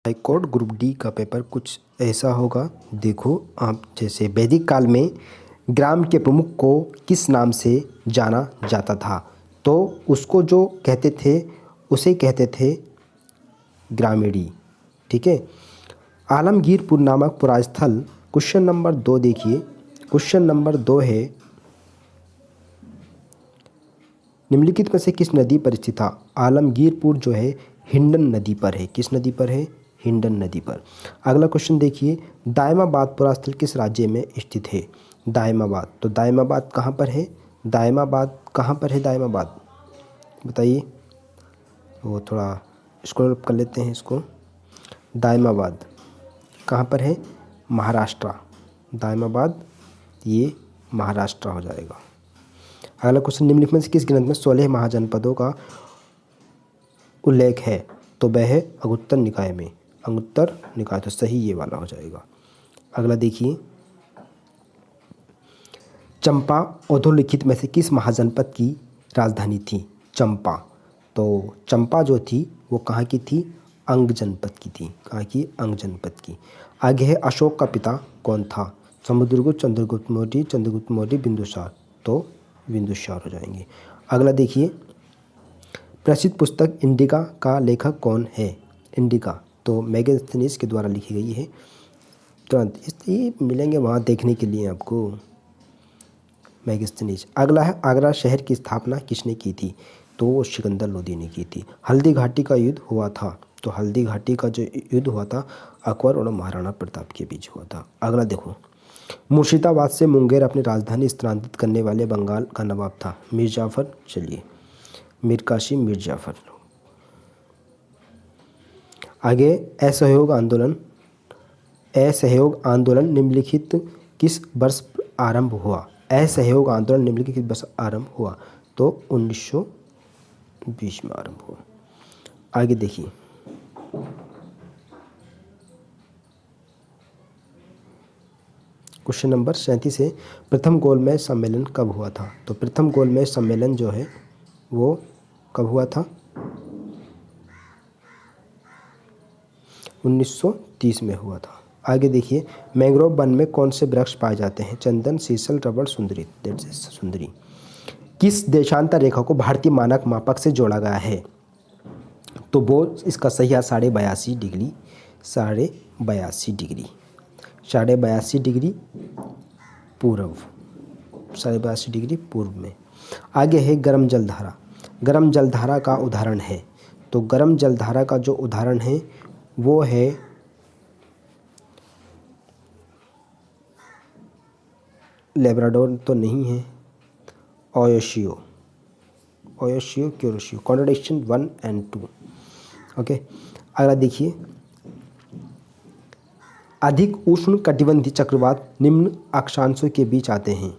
High court group D का paper कुछ ऐसा होगा। देखो आप, जैसे वैदिक काल में ग्राम के प्रमुख को किस नाम से जाना जाता था, तो उसको जो कहते थे उसे कहते थे ग्रामीणी। ठीक है। आलमगीरपुर नामक पुरास्थल, क्वेश्चन नंबर 2 देखिए। क्वेश्चन नंबर 2 है, निम्नलिखित में से किस नदी पर स्थित था? आलमगीरपुर जो है हिंडन नदी पर है। किस नदी पर है? हिंडन नदी पर। अगला क्वेश्चन देखिए, दायमाबाद पुरास्थल किस राज्य में स्थित है? दायमाबाद, तो दायमाबाद कहाँ पर है? दायमाबाद कहाँ पर है? दायमाबाद बताइए। वो थोड़ा स्क्रॉल अप कर लेते हैं इसको। दायमाबाद कहाँ पर है? महाराष्ट्र। दायमाबाद ये महाराष्ट्र हो जाएगा। अगला क्वेश्चन, निम्नलिखित में से किस ग्रंथ में 16 महाजनपदों का उल्लेख है? तो वह है अंगुत्तर निकाय में। अंगुत्तर निकाय, तो सही ये वाला हो जाएगा। अगला देखिए, चंपा अधोलिखित में से किस महाजनपद की राजधानी थी? चंपा, तो चंपा जो थी वो कहाँ की थी? अंग जनपद की थी। कहाँ की? अंग जनपद की। आगे है, अशोक का पिता कौन था? समुद्रगुप्त, चंद्रगुप्त मौर्य, चंद्रगुप्त मौर्य, बिंदुसार, तो बिंदुसार हो जाएंगे। अगला देखिए, प्रसिद्ध पुस्तक इंडिका का लेखक कौन है? इंडिका तो मैगस्थनीज के द्वारा लिखी गई है। तुरंत ये मिलेंगे वहाँ देखने के लिए आपको, मैगस्थनीज। अगला है, आगरा शहर की स्थापना किसने की थी? तो वो सिकंदर लोदी ने की थी। हल्दी घाटी का युद्ध हुआ था, तो हल्दी घाटी का जो युद्ध हुआ था अकबर और महाराणा प्रताप के बीच हुआ था। अगला देखो, मुर्शिदाबाद से मुंगेर अपनी राजधानी स्थानांतरित करने वाले बंगाल का नवाब था? मीर जाफर। चलिए, मीर कासिम, मीर जाफर। आगे, असहयोग आंदोलन। असहयोग आंदोलन निम्नलिखित किस वर्ष आरंभ हुआ? असहयोग आंदोलन निम्नलिखित किस वर्ष आरंभ हुआ? तो 1920 में आरंभ हुआ। आगे देखिए, क्वेश्चन नंबर 37 है, प्रथम गोलमेज सम्मेलन कब हुआ था? तो प्रथम गोलमेज सम्मेलन जो है वो कब हुआ था? 1930 में हुआ था। आगे देखिए, मैंग्रोव वन में कौन से वृक्ष पाए जाते हैं? चंदन, सीसल, रबड़, सुंदरी। दैट्स इज सुंदरी। किस देशांतर रेखा को भारतीय मानक मापक से जोड़ा गया है? तो वो इसका सही है 82.5 डिग्री। 82.5 डिग्री। 82.5 डिग्री पूर्व। 82.5 डिग्री पूर्व में। आगे है, गर्म जलधारा। गर्म जलधारा का उदाहरण है, तो गर्म जलधारा का जो उदाहरण है वो है लेब्राडोर, तो नहीं है, ओयोशियो। ओयोशियो, क्यूरोशियो। कॉन्ट्रडिक्शन 1 और 2। ओके। अगला देखिए, अधिक उष्ण कटिबंधीय चक्रवात निम्न अक्षांशों के बीच आते हैं।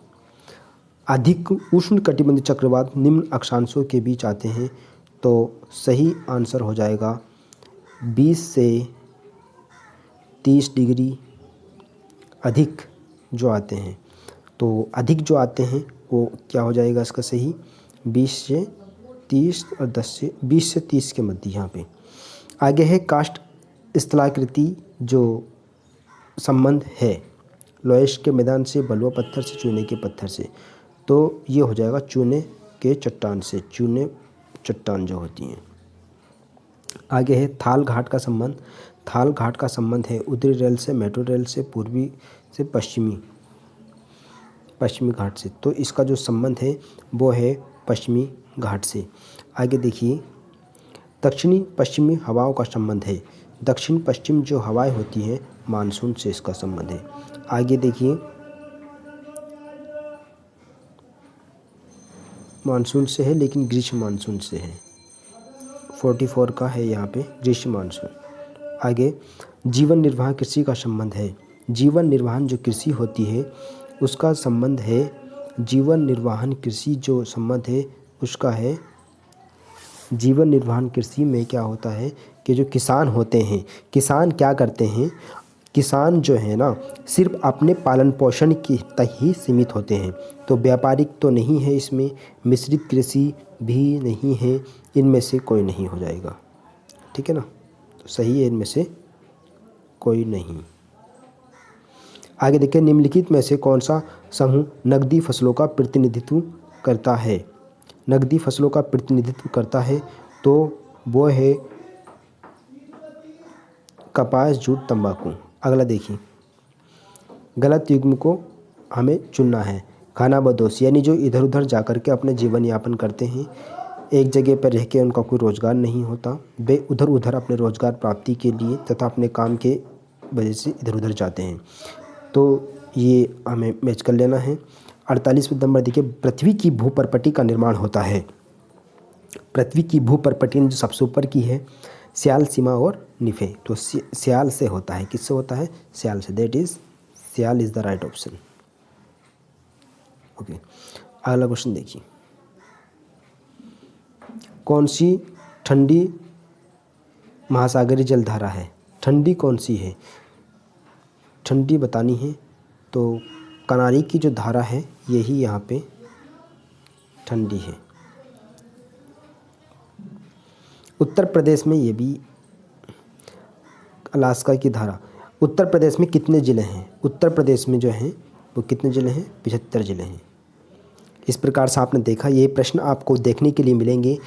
अधिक उष्ण कटिबंधीय चक्रवात निम्न अक्षांशों के बीच आते हैं, तो सही आंसर हो जाएगा 20 से 30 डिग्री अधिक जो आते हैं। तो अधिक जो आते हैं वो क्या हो जाएगा इसका सही? 20 से 30 और 20 से 30 के मध्य यहाँ पे। आगे है, काष्ठ स्थलाकृति जो संबंध है लोएश के मैदान से, बलुआ पत्थर से, चूने के पत्थर से, तो ये हो जाएगा चूने के चट्टान से। चूने चट्टान जो होती हैं। आगे है, थाल घाट का संबंध। थाल घाट का संबंध है उत्तरी रेल से, मेट्रो रेल से, पूर्वी से पश्चिमी घाट से, तो इसका जो संबंध है वो है पश्चिमी घाट से। आगे देखिए, दक्षिणी पश्चिमी हवाओं का संबंध है। दक्षिण पश्चिम जो हवाएं होती हैं मानसून से इसका संबंध है। आगे देखिए, मानसून से है लेकिन ग्रीष्म मानसून से है। 44 का है यहाँ पे ग्रीष्म मानसून। आगे, जीवन निर्वाह कृषि का संबंध है। जीवन निर्वाहन जो कृषि होती है उसका संबंध है, जीवन निर्वाहन कृषि जो संबंध है उसका है, जीवन निर्वाहन कृषि में क्या होता है कि जो किसान होते हैं, किसान क्या करते हैं, किसान जो है ना सिर्फ अपने पालन पोषण के तक ही सीमित होते हैं। तो व्यापारिक तो नहीं है इसमें, मिश्रित कृषि भी नहीं है, इनमें से कोई नहीं हो जाएगा। ठीक है ना, तो सही है इनमें से कोई नहीं। आगे देखिए, निम्नलिखित में से कौन सा समूह नकदी फसलों का प्रतिनिधित्व करता है? नकदी फसलों का प्रतिनिधित्व करता है तो वो है कपास, जूट, तंबाकू। अगला देखिए, गलत युग्म को हमें चुनना है। खानाबदोश यानी जो इधर उधर जाकर के अपने जीवन यापन करते हैं, एक जगह पर रह के उनका कोई रोज़गार नहीं होता, वे उधर उधर अपने रोज़गार प्राप्ति के लिए तथा अपने काम के वजह से इधर उधर जाते हैं, तो ये हमें मैच कर लेना है। 48वें नंबर देखिए, पृथ्वी की भूपर्पटी का निर्माण होता है। पृथ्वी की भूपर्पटी जो सबसे ऊपर की है, स्याल, सीमा और निफे, तो स्याल से होता है। किससे होता है? स्याल से। दैट इज स्याल is the right option. Okay, अगला क्वेश्चन देखिए, कौन सी ठंडी महासागरीय जलधारा है? ठंडी कौन सी है? ठंडी बतानी है तो कनारी की जो धारा है यही यहाँ पे ठंडी है। उत्तर प्रदेश में ये भी अलास्का की धारा। उत्तर प्रदेश में कितने ज़िले हैं? उत्तर प्रदेश में जो हैं वो कितने ज़िले हैं? 75 ज़िले हैं। इस प्रकार से आपने देखा, ये प्रश्न आपको देखने के लिए मिलेंगे